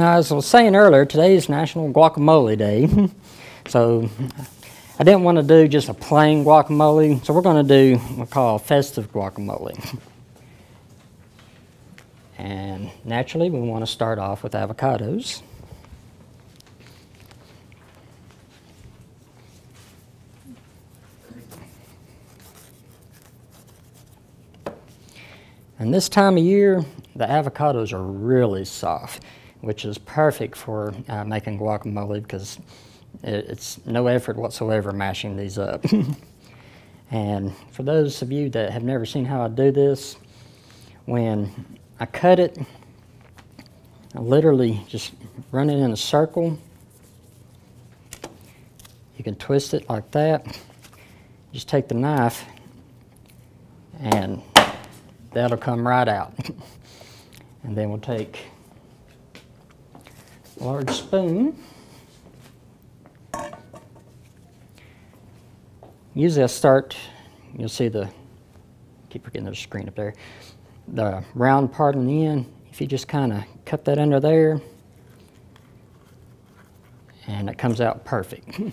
Now, as I was saying earlier, today is National Guacamole Day. So I didn't want to do just a plain guacamole, so we're going to do what we call festive guacamole. And naturally, we want to start off with avocados. And this time of year, the avocados are really soft, which is perfect for making guacamole because it's no effort whatsoever mashing these up. And for those of you that have never seen how I do this, when I cut it, I literally just run it in a circle. You can twist it like that. Just take the knife and that'll come right out. And then we'll take a large spoon. Usually I start, you'll see keep forgetting there's a screen up there, the round part on the end. If you just kind of cut that under there, and it comes out perfect. So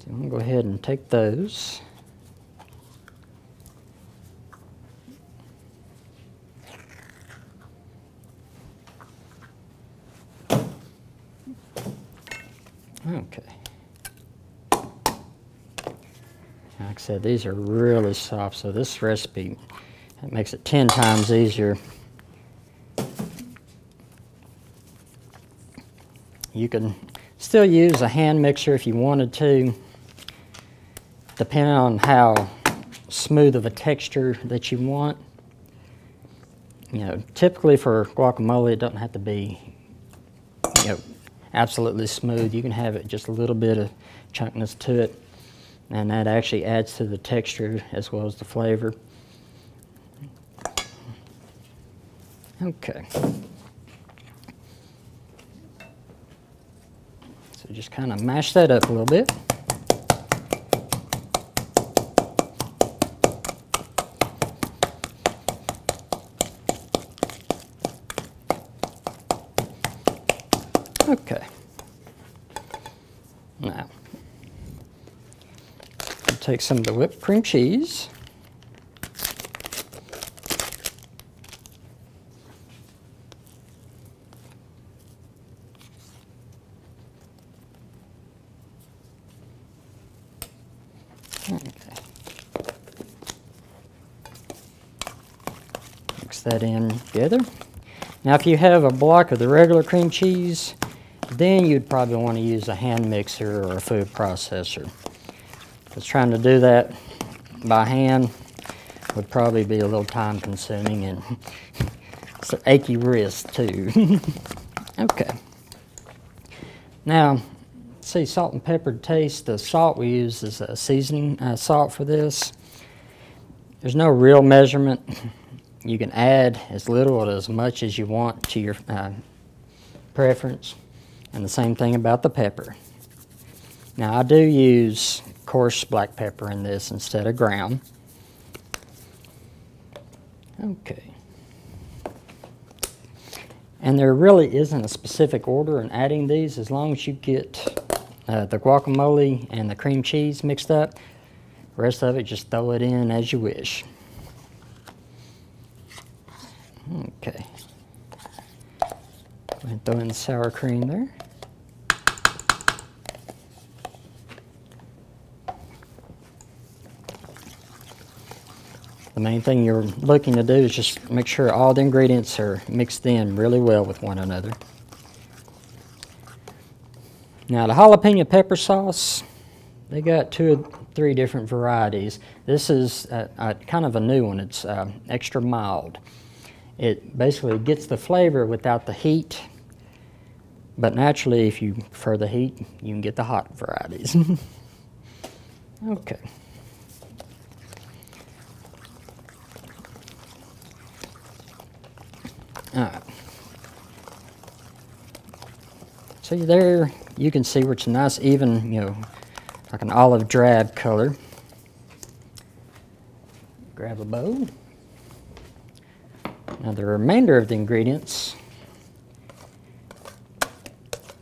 I'm going to go ahead and take those. Okay. Like I said, these are really soft, so this recipe, it makes it 10 times easier. You can still use a hand mixer if you wanted to, depending on how smooth of a texture that you want. You know, typically for guacamole, it doesn't have to be, you know, absolutely smooth. You can have it just a little bit of chunkiness to it, and that actually adds to the texture as well as the flavor. Okay. So just kind of mash that up a little bit. Okay. Now, I'll take some of the whipped cream cheese. Okay. Mix that in together. Now, if you have a block of the regular cream cheese, then you'd probably want to use a hand mixer or a food processor. Because trying to do that by hand would probably be a little time consuming and it's an achy wrist too. Okay. Now, see, salt and pepper to taste. The salt we use is a seasoning salt for this. There's no real measurement. You can add as little or as much as you want to your preference. And the same thing about the pepper. Now I do use coarse black pepper in this instead of ground. Okay. And there really isn't a specific order in adding these as long as you get the guacamole and the cream cheese mixed up. The rest of it, just throw it in as you wish. Okay. Go ahead and throw in the sour cream there. The main thing you're looking to do is just make sure all the ingredients are mixed in really well with one another. Now the jalapeno pepper sauce, they got 2 or 3 different varieties. This is kind of a new one. It's extra mild. It basically gets the flavor without the heat, but naturally if you prefer the heat, you can get the hot varieties. Okay. All right. So there you can see where it's a nice even, you know, like an olive drab color. Grab a bowl. Now the remainder of the ingredients,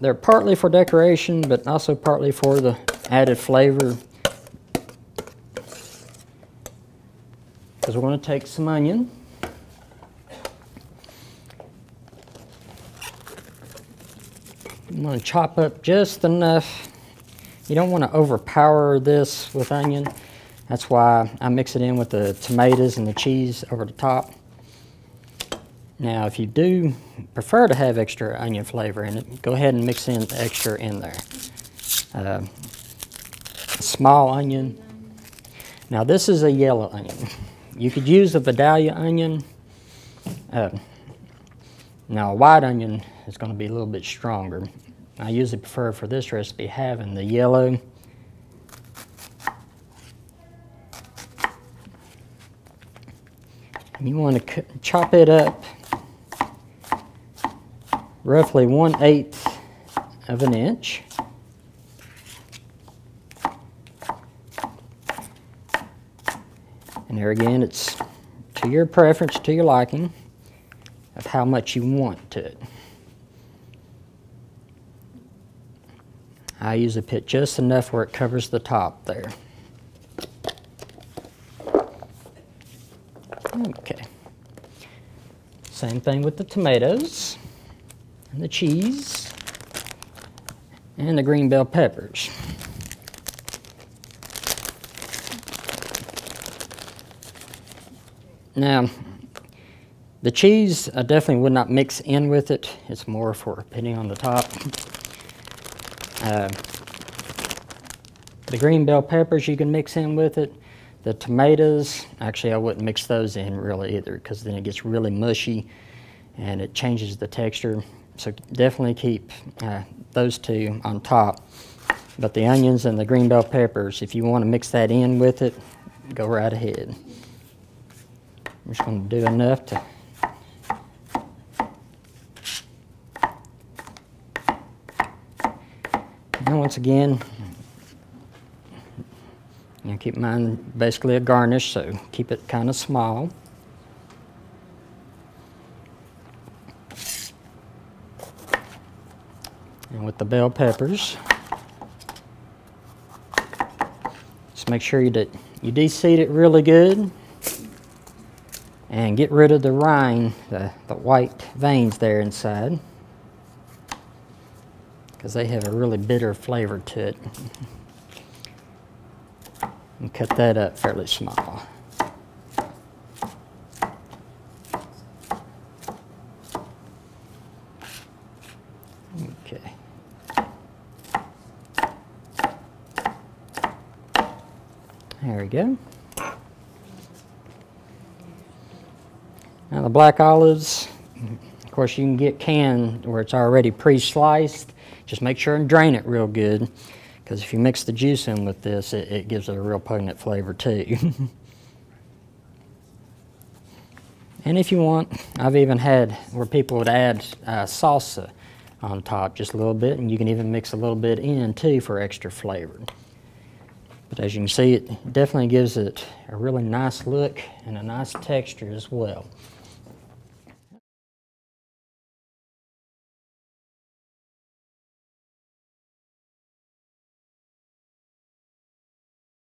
they're partly for decoration, but also partly for the added flavor. Because we're going to take some onion. I'm going to chop up just enough. You don't want to overpower this with onion. That's why I mix it in with the tomatoes and the cheese over the top. Now, if you do prefer to have extra onion flavor in it, go ahead and mix in the extra in there. Small onion. Now, this is a yellow onion. You could use a Vidalia onion. Now, a white onion is going to be a little bit stronger. I usually prefer for this recipe having the yellow. You want to chop it up roughly 1/8 of an inch. And there again, it's to your preference, to your liking, of how much you want to it. I usually put just enough where it covers the top there. Okay. Same thing with the tomatoes, and the cheese, and the green bell peppers. Now, the cheese I definitely would not mix in with it. It's more for putting on the top. The green bell peppers you can mix in with it. The tomatoes, actually I wouldn't mix those in really either, because then it gets really mushy and it changes the texture. So definitely keep those two on top. But the onions and the green bell peppers, if you want to mix that in with it, go right ahead. I'm just going to do enough to and once again, you know, keep mine basically a garnish, so keep it kind of small. And with the bell peppers, just make sure that you de-seed it really good and get rid of the rind, the white veins there inside, because they have a really bitter flavor to it. And cut that up fairly small. Okay. There we go. Now the black olives, of course you can get canned where it's already pre-sliced. Just make sure and drain it real good, because if you mix the juice in with this, it gives it a real potent flavor too. And if you want, I've even had where people would add salsa on top just a little bit, and you can even mix a little bit in too for extra flavor. But as you can see, it definitely gives it a really nice look and a nice texture as well.